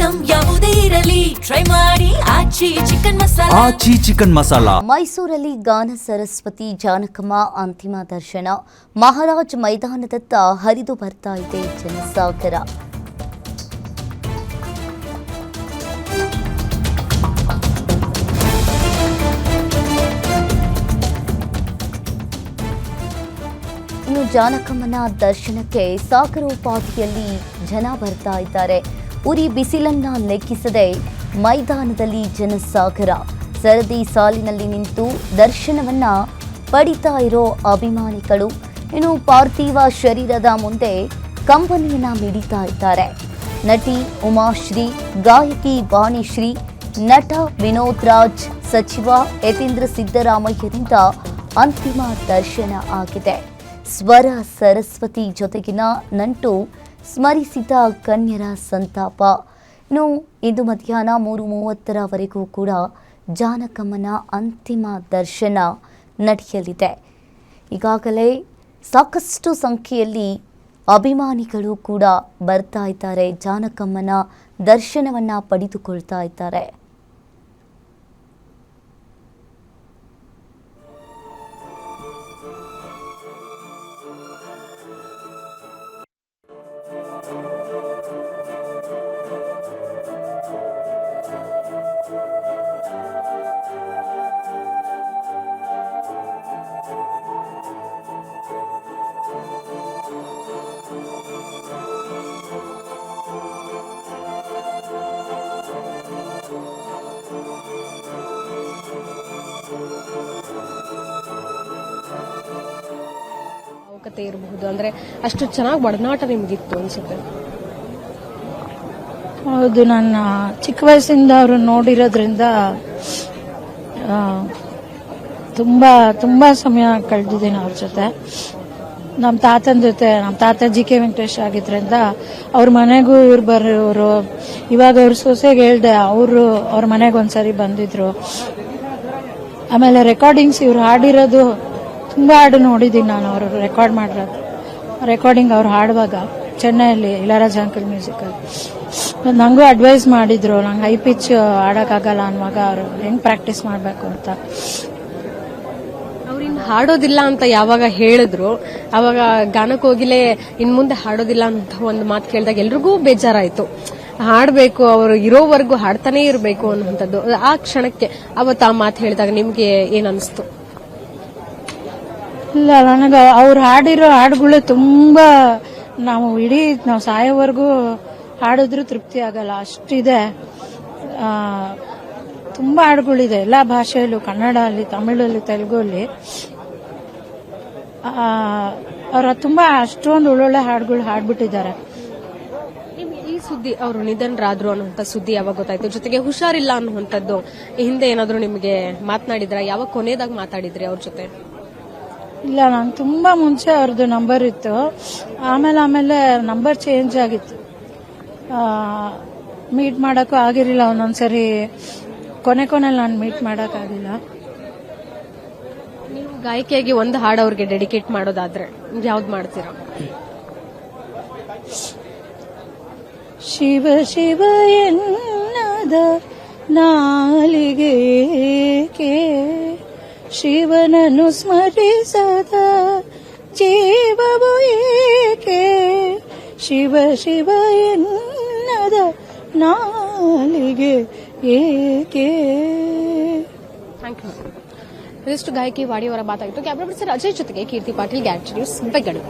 Item ಯಾವುದೇ ಇರಲಿ try ಮಾಡಿ ಆಚಿ ಚಿಕನ್ ಮಸಾಲಾ. ಮೈಸೂರಲ್ಲಿ ಗಾನ ಸರಸ್ವತಿ ಜಾನಕಮ್ಮ ಅಂತಿಮ ದರ್ಶನ. ಮಹಾರಾಜ್ ಮೈದಾನದತ್ತ ಹರಿದು ಬರ್ತಾ ಇದೆ ಜನಸಾಗರ. ಇನ್ನು ಜಾನಕಮ್ಮನ ದರ್ಶನಕ್ಕೆ ಸಾಗರೋಪಾದಿಯಲ್ಲಿ ಜನ ಬರ್ತಾ ಇದ್ದಾರೆ. ಉರಿ ಬಿಸಿಲನ್ನ ಲೆಕ್ಕಿಸದೆ ಮೈದಾನದಲ್ಲಿ ಜನಸಾಗರ. ಸರದಿ ಸಾಲಿನಲ್ಲಿ ನಿಂತು ದರ್ಶನವನ್ನ ಪಡಿತಾ ಇರೋ ಅಭಿಮಾನಿಗಳು ಇನ್ನು ಪಾರ್ಥಿವ ಶರೀರದ ಮುಂದೆ ಕಂಬನಿಯನ್ನ ಮಿಡಿತಾ ಇದ್ದಾರೆ. ನಟಿ ಉಮಾಶ್ರೀ, ಗಾಯಕಿ ವಾಣಿಶ್ರೀ, ನಟ ವಿನೋದ್ ರಾಜ್, ಸಚಿವ ಯತೀಂದ್ರ ಸಿದ್ದರಾಮಯ್ಯರಿಂದ ಅಂತಿಮ ದರ್ಶನ ಆಗಿದೆ. ಸ್ವರ ಸರಸ್ವತಿ ಜೊತೆಗಿನ ನಂಟು ಸ್ಮರಿಸಿದ ಗಣ್ಯರ ಸಂತಾಪ. ಇನ್ನು ಇಂದು ಮಧ್ಯಾಹ್ನ 3:30ವರೆಗೂ ಕೂಡ ಜಾನಕಮ್ಮನ ಅಂತಿಮ ದರ್ಶನ ನಡೆಯಲಿದೆ. ಈಗಾಗಲೇ ಸಾಕಷ್ಟು ಸಂಖ್ಯೆಯಲ್ಲಿ ಅಭಿಮಾನಿಗಳು ಕೂಡ ಬರ್ತಾ ಇದ್ದಾರೆ, ಜಾನಕಮ್ಮನ ದರ್ಶನವನ್ನು ಪಡೆದುಕೊಳ್ತಾ ಇದ್ದಾರೆ. ಇರಬಹುದು ಅಂದ್ರೆ ಅಷ್ಟು ಚೆನ್ನಾಗಿ ಒಡನಾಟ ನಿಮ್ಗಿತ್ತು ಅನ್ಸುತ್ತೆ. ಹೌದು, ನನ್ನ ಚಿಕ್ಕ ವಯಸ್ಸಿಂದ ಅವರು ನೋಡಿರೋದ್ರಿಂದ ತುಂಬಾ ಸಮಯ ಕಳೆದಿದ್ದೀನಿ ಅವ್ರ ಜೊತೆ. ನಮ್ಮ ತಾತನ ಜೊತೆ, ನಮ್ಮ ತಾತ ಜಿ ಕೆ ವೆಂಕಟೇಶ್ ಆಗಿದ್ರಿಂದ ಅವ್ರ ಮನೆಗೂ ಇವ್ರು ಬರೋರು. ಇವಾಗ ಅವ್ರ ಸೊಸೆಗೆ ಹೇಳ್ದೆ, ಅವ್ರ ಮನೆಗೆ ಒಂದ್ಸರಿ ಬಂದಿದ್ರು. ಆಮೇಲೆ ರೆಕಾರ್ಡಿಂಗ್ಸ್ ಇವ್ರು ಹಾಡಿರೋದು ತುಂಬಾ ಹಾಡು ನೋಡಿದ್ದೀನಿ ನಾನು. ಅವರು ರೆಕಾರ್ಡ್ ಮಾಡಿರೋದು ರೆಕಾರ್ಡಿಂಗ್ ಅವ್ರು ಹಾಡುವಾಗ ಚೆನ್ನೈಯಲ್ಲಿ ಇಳಯರಾಜ ಅಂಕಲ್ ಮ್ಯೂಸಿಕಲ್ಲಿ ನಂಗೂ ಅಡ್ವೈಸ್ ಮಾಡಿದ್ರು, ನಂಗೆ ಹೈ ಪಿಚ್ ಹಾಡಕ್ಕಾಗಲ್ಲ ಅನ್ನುವಾಗ ಅವ್ರು ಹೆಂಗ್ ಪ್ರಾಕ್ಟೀಸ್ ಮಾಡ್ಬೇಕು ಅಂತ. ಅವ್ರಿನ್ ಹಾಡೋದಿಲ್ಲ ಅಂತ ಯಾವಾಗ ಹೇಳಿದ್ರು, ಅವಾಗ ಗಾನಕ್ಕೆ ಹೋಗಿಲೇ ಇನ್ ಮುಂದೆ ಹಾಡೋದಿಲ್ಲ ಅಂತ ಒಂದು ಮಾತು ಕೇಳಿದಾಗ ಎಲ್ರಿಗೂ ಬೇಜಾರಾಯ್ತು. ಹಾಡಬೇಕು, ಅವರು ಇರೋವರೆಗೂ ಹಾಡ್ತಾನೆ ಇರಬೇಕು ಅನ್ನುವಂಥದ್ದು. ಆ ಕ್ಷಣಕ್ಕೆ ಅವತ್ತು ಆ ಮಾತು ಹೇಳಿದಾಗ ನಿಮ್ಗೆ ಏನ್ ಅನಿಸ್ತು? ಇಲ್ಲ, ನನಗೆ ಅವ್ರು ಹಾಡಿರೋ ಹಾಡುಗಳು ತುಂಬಾ ನಾವು ಸಾಯೋವರೆಗೂ ಹಾಡಿದ್ರು ತೃಪ್ತಿ ಆಗಲ್ಲ, ಅಷ್ಟಿದೆ. ತುಂಬಾ ಹಾಡುಗಳಿದೆ ಎಲ್ಲಾ ಭಾಷೆಯಲ್ಲೂ, ಕನ್ನಡ ಅಲ್ಲಿ, ತಮಿಳಲ್ಲಿ, ತೆಲುಗಲ್ಲಿ. ಅವ್ರ ತುಂಬಾ ಅಷ್ಟೊಂದು ಒಳ್ಳೊಳ್ಳೆ ಹಾಡುಗಳು ಹಾಡ್ಬಿಟ್ಟಿದ್ದಾರೆ. ಈ ಸುದ್ದಿ ಅವರು ನಿಧನರಾದ್ರು ಅನ್ನುವಂಥ ಸುದ್ದಿ ಯಾವಾಗ ಗೊತ್ತಾಯ್ತು? ಜೊತೆಗೆ ಹುಷಾರಿಲ್ಲ ಅನ್ನುವಂಥದ್ದು ಹಿಂದೆ ಏನಾದ್ರು ನಿಮಗೆ ಮಾತನಾಡಿದ್ರ? ಯಾವಾಗ ಕೊನೆಯದಾಗ ಮಾತಾಡಿದ್ರಿ ಅವ್ರ ಜೊತೆ? ಇಲ್ಲ, ನಂಗೆ ತುಂಬಾ ಮುಂಚೆ ಅವ್ರದ್ದು ನಂಬರ್ ಇತ್ತು. ಆಮೇಲೆ ನಂಬರ್ ಚೇಂಜ್ ಆಗಿತ್ತು. ಮೀಟ್ ಮಾಡಕ್ಕೂ ಆಗಿರಲಿಲ್ಲ. ಒಂದೊಂದ್ಸರಿ ಕೊನೆಯಲ್ಲಿ ನಾನು ಮೀಟ್ ಮಾಡಕ್ಕಾಗಿಲ್ಲ. ನೀವು ಗಾಯಕಿಯಾಗಿ ಒಂದು ಹಾಡು ಅವ್ರಿಗೆ ಡೆಡಿಕೇಟ್ ಮಾಡೋದಾದ್ರೆ ಯಾವ್ದು ಮಾಡ್ತೀರಾ? ಶಿವ ಶಿವ ಎನ್ನದ ನಾಲಿಗೆ ಶಿವನನ್ನು ಸ್ಮರಿಸದ ಜೀವವು ಏಕೆ, ಶಿವ ಶಿವ ಎನ್ನದ ನಾಲಿಗೆ ಏಕೆ. Thank you. ಇದಿಷ್ಟು ಗಾಯಕಿ ವಾಡಿಯವರ ಮಾತಾಗಿತ್ತು. ಕ್ಯಾಮ್ರಾ ಪರ್ಸನ್ ಅಜಯ್ ಜೊತೆಗೆ ಕೀರ್ತಿ ಪಾಟೀಲ್, ಗ್ಯಾಟ್ ನ್ಯೂಸ್, ಬೆಂಗಳೂರು.